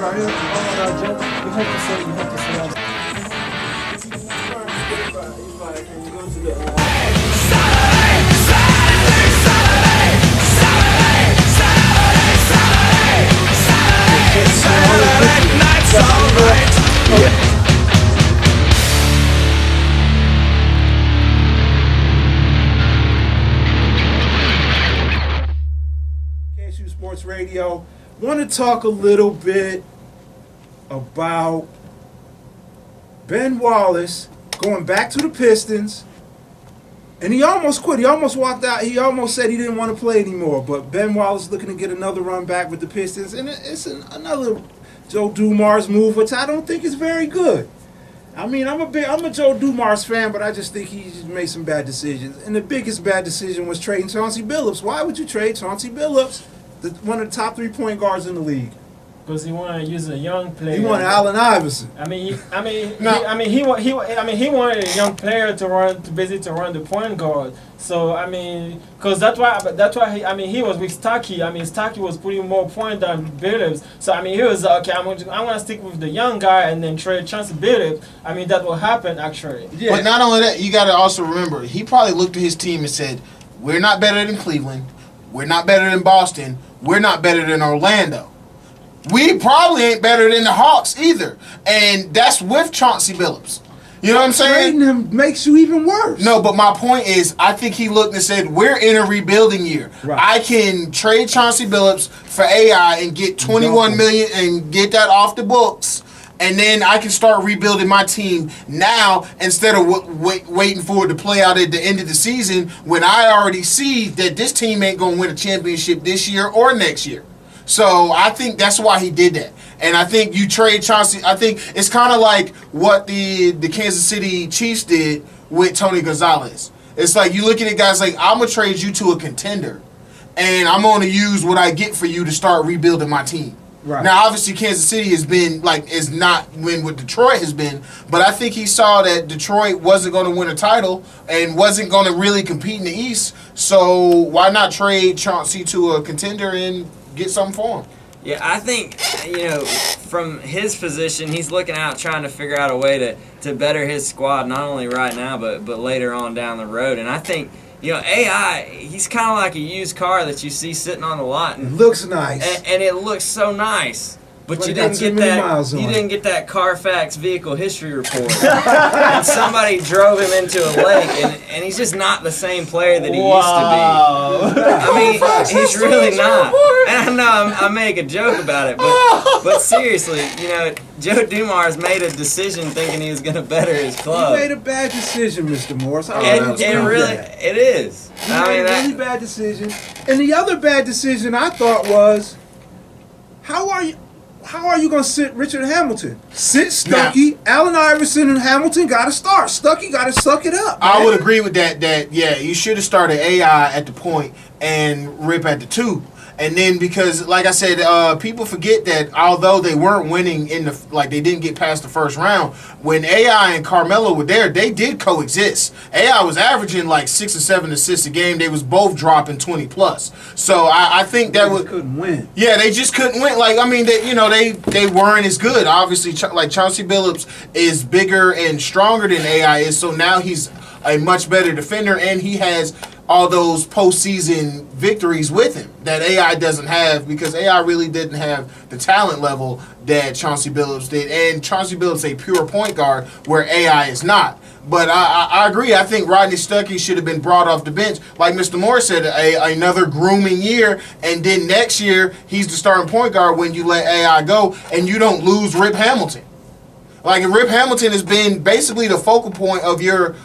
right here. Oh, no, Joe. You have to say. Saturday night's alright. Yeah. KSU Sports Radio. Want to talk a little bit about Ben Wallace going back to the Pistons. And he almost quit. He almost walked out. He almost said he didn't want to play anymore. But Ben Wallace looking to get another run back with the Pistons. And it's another Joe Dumars move, which I don't think is very good. I mean, I'm a Joe Dumars fan, but I just think he just made some bad decisions. And the biggest bad decision was trading Chauncey Billups. Why would you trade Chauncey Billups, one of the top 3-point guards in the league? Because he wanted to use a young player. He wanted Allen Iverson. He wanted a young player to run the point guard. So because that's why he was with Stuckey. Stuckey was putting more points than Billups. So he was okay. I'm gonna stick with the young guy and then trade Chauncey Billups. That will happen actually. Yeah. But not only that, you got to also remember he probably looked at his team and said, "We're not better than Cleveland. We're not better than Boston. We're not better than Orlando. We probably ain't better than the Hawks either." And that's with Chauncey Billups. You know what I'm saying? Trading him makes you even worse. No, but my point is, I think he looked and said, we're in a rebuilding year. Right. I can trade Chauncey Billups for AI and get $21 million and get that off the books. And then I can start rebuilding my team now instead of waiting for it to play out at the end of the season when I already see that this team ain't going to win a championship this year or next year. So I think that's why he did that. And I think you trade Chauncey. I think it's kind of like what the Kansas City Chiefs did with Tony Gonzalez. It's like you look at it, guys, like, I'm going to trade you to a contender. And I'm going to use what I get for you to start rebuilding my team. Right. Now, obviously, Kansas City has been, is not win what Detroit has been. But I think he saw that Detroit wasn't going to win a title and wasn't going to really compete in the East. So why not trade Chauncey to a contender and get something for him? Yeah, I think, from his position, he's looking out trying to figure out a way to better his squad, not only right now, but later on down the road. And I think, AI, he's kind of like a used car that you see sitting on the lot. It looks nice. And it looks so nice. But you didn't get that. You didn't get that Carfax vehicle history report, and somebody drove him into a lake, and he's just not the same player that he used to be. He's really not. And I know I make a joke about it, but seriously, Joe Dumars made a decision thinking he was going to better his club. He made a bad decision, Mr. Morris. It is. He made a really bad decision. And the other bad decision I thought was, how are you going to sit Richard Hamilton? Sit Stuckey, Allen Iverson, and Hamilton got to start. Stuckey got to suck it up, man. I would agree with that, you should have started AI at the point and Rip at the 2. And then because, like I said, people forget that although they weren't winning they didn't get past the first round, when AI and Carmelo were there, they did coexist. AI was averaging 6 or 7 assists a game. They was both dropping 20 plus. So I think that was couldn't win. Yeah, they just couldn't win. They weren't as good. Obviously, Chauncey Billups is bigger and stronger than AI is. So now he's a much better defender, and he has all those postseason victories with him that AI doesn't have, because AI really didn't have the talent level that Chauncey Billups did. And Chauncey Billups is a pure point guard where AI is not. But I agree. I think Rodney Stuckey should have been brought off the bench. Like Mr. Moore said, another grooming year. And then next year, he's the starting point guard when you let AI go and you don't lose Rip Hamilton. Rip Hamilton has been basically the focal point of your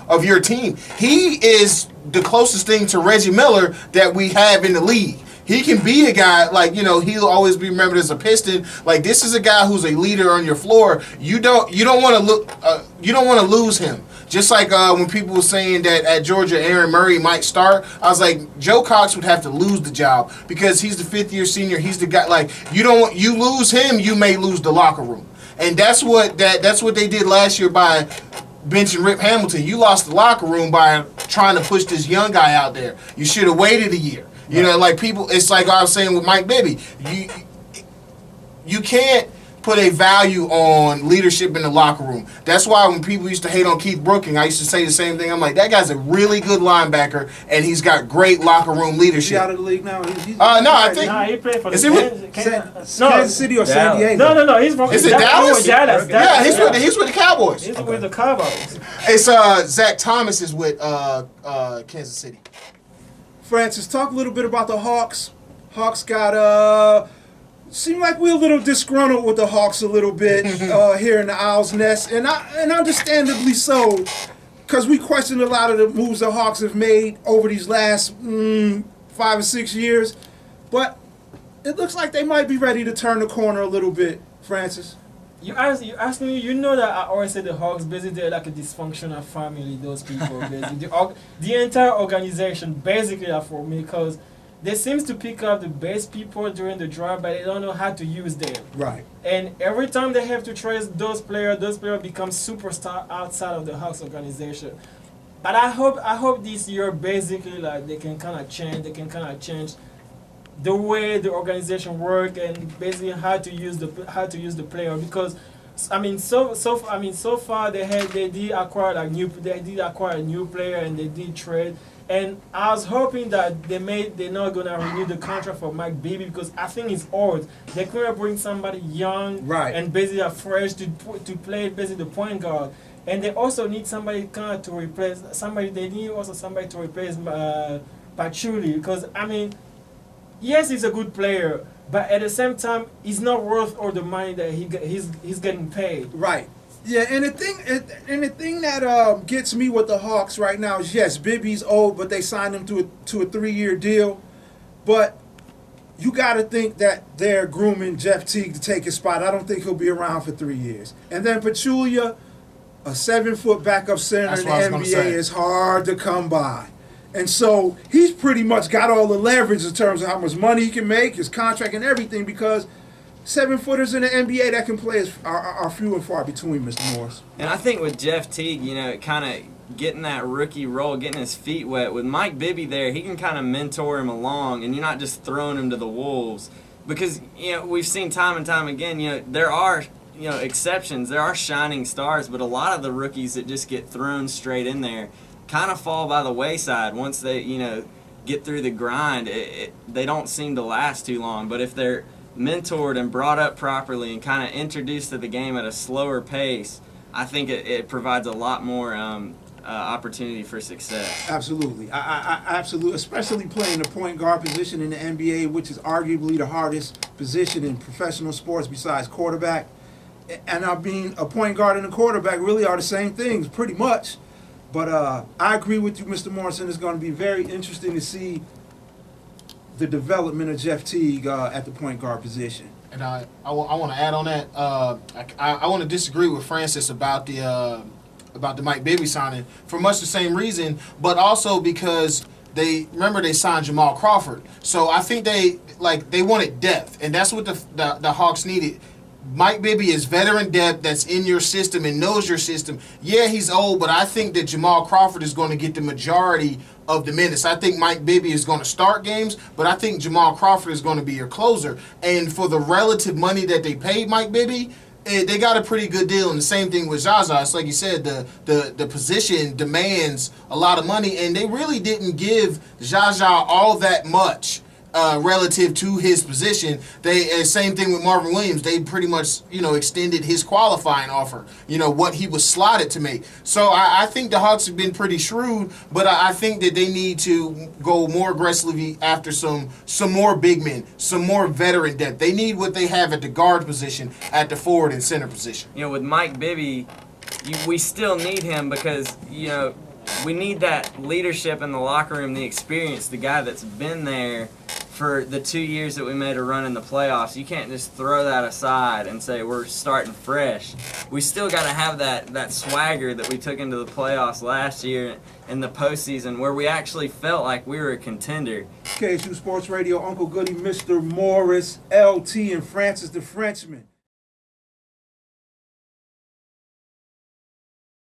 team. He is the closest thing to Reggie Miller that we have in the league. He can be a guy, he'll always be remembered as a Piston. This is a guy who's a leader on your floor. You don't want to lose him. Just like when people were saying that at Georgia, Aaron Murray might start, I was like, Joe Cox would have to lose the job because he's the fifth-year senior. He's the guy. You lose him, you may lose the locker room. And that's what they did last year by benching Rip Hamilton. You lost the locker room by trying to push this young guy out there. You should have waited a year. People. It's like I was saying with Mike Bibby. You can't put a value on leadership in the locker room. That's why when people used to hate on Keith Brooking, I used to say the same thing. I'm like, that guy's a really good linebacker, and he's got great locker room leadership. Is he out of the league now? No, I think. Nah, he played for Is the he Kansas City or San Diego? No, he's from Is it Dallas? Dallas. Yeah, he's with the Cowboys. He's with the Cowboys. It's Zach Thomas is with Kansas City. Francis, talk a little bit about the Hawks. Hawks got seem like we're a little disgruntled with the Hawks a little bit here in the Owl's Nest, and understandably so, because we question a lot of the moves the Hawks have made over these last 5 or 6 years. But it looks like they might be ready to turn the corner a little bit, Francis. You ask me. You know that I always say the Hawks basically they're like a dysfunctional family. Those people, basically, the entire organization basically are for me because. They seem to pick up the best people during the draft, but they don't know how to use them. Right. And every time they have to trade those players become superstar outside of the Hawks organization. But I hope this year basically like they can kind of change the way the organization work and basically how to use the player because. So far they did acquire a new player and they did trade. And I was hoping that they're not gonna renew the contract for Mike Bibby because I think he's old. They could bring somebody young and basically fresh to play basically the point guard. And they also need somebody kind of to replace somebody. They need also somebody to replace Patchouli because yes, he's a good player, but at the same time, he's not worth all the money that he's getting paid. Right. Yeah, and the thing that gets me with the Hawks right now is yes, Bibby's old, but they signed him to a 3-year deal. But you got to think that they're grooming Jeff Teague to take his spot. I don't think he'll be around for 3 years. And then Pachulia, a 7-foot backup center in the NBA is hard to come by. And so he's pretty much got all the leverage in terms of how much money he can make, his contract and everything, because 7-footers in the NBA that can play are few and far between, Mr. Morris. And I think with Jeff Teague, kind of getting that rookie role, getting his feet wet. With Mike Bibby there, he can kind of mentor him along, and you're not just throwing him to the wolves. Because, we've seen time and time again, there are, exceptions. There are shining stars, but a lot of the rookies that just get thrown straight in there kind of fall by the wayside once they, get through the grind. They don't seem to last too long. But if they're mentored and brought up properly and kind of introduced to the game at a slower pace, I think it provides a lot more opportunity for success. Absolutely. I absolutely, especially playing the point guard position in the NBA, which is arguably the hardest position in professional sports besides quarterback. And a point guard and a quarterback really are the same things, pretty much. But I agree with you, Mr. Morrison. It's going to be very interesting to see the development of Jeff Teague at the point guard position. And I want to add on that. I want to disagree with Francis about the Mike Bibby signing for much the same reason, but also because they signed Jamal Crawford. So I think they wanted depth, and that's what the Hawks needed. Mike Bibby is veteran depth that's in your system and knows your system. Yeah, he's old, but I think that Jamal Crawford is going to get the majority of the minutes. I think Mike Bibby is going to start games, but I think Jamal Crawford is going to be your closer. And for the relative money that they paid Mike Bibby, they got a pretty good deal. And the same thing with Zaza. It's like you said, the position demands a lot of money, and they really didn't give Zaza all that much. Relative to his position, same thing with Marvin Williams. They pretty much, extended his qualifying offer. What he was slotted to make. So I think the Hawks have been pretty shrewd, but I think that they need to go more aggressively after some more big men, some more veteran depth. They need what they have at the guard position, at the forward and center position. With Mike Bibby, we still need him because we need that leadership in the locker room, the experience, the guy that's been there for the 2 years that we made a run in the playoffs. You can't just throw that aside and say we're starting fresh. We still got to have that swagger that we took into the playoffs last year in the postseason where we actually felt like we were a contender. KSU Sports Radio, Uncle Goody, Mr. Morris, LT, and Francis the Frenchman.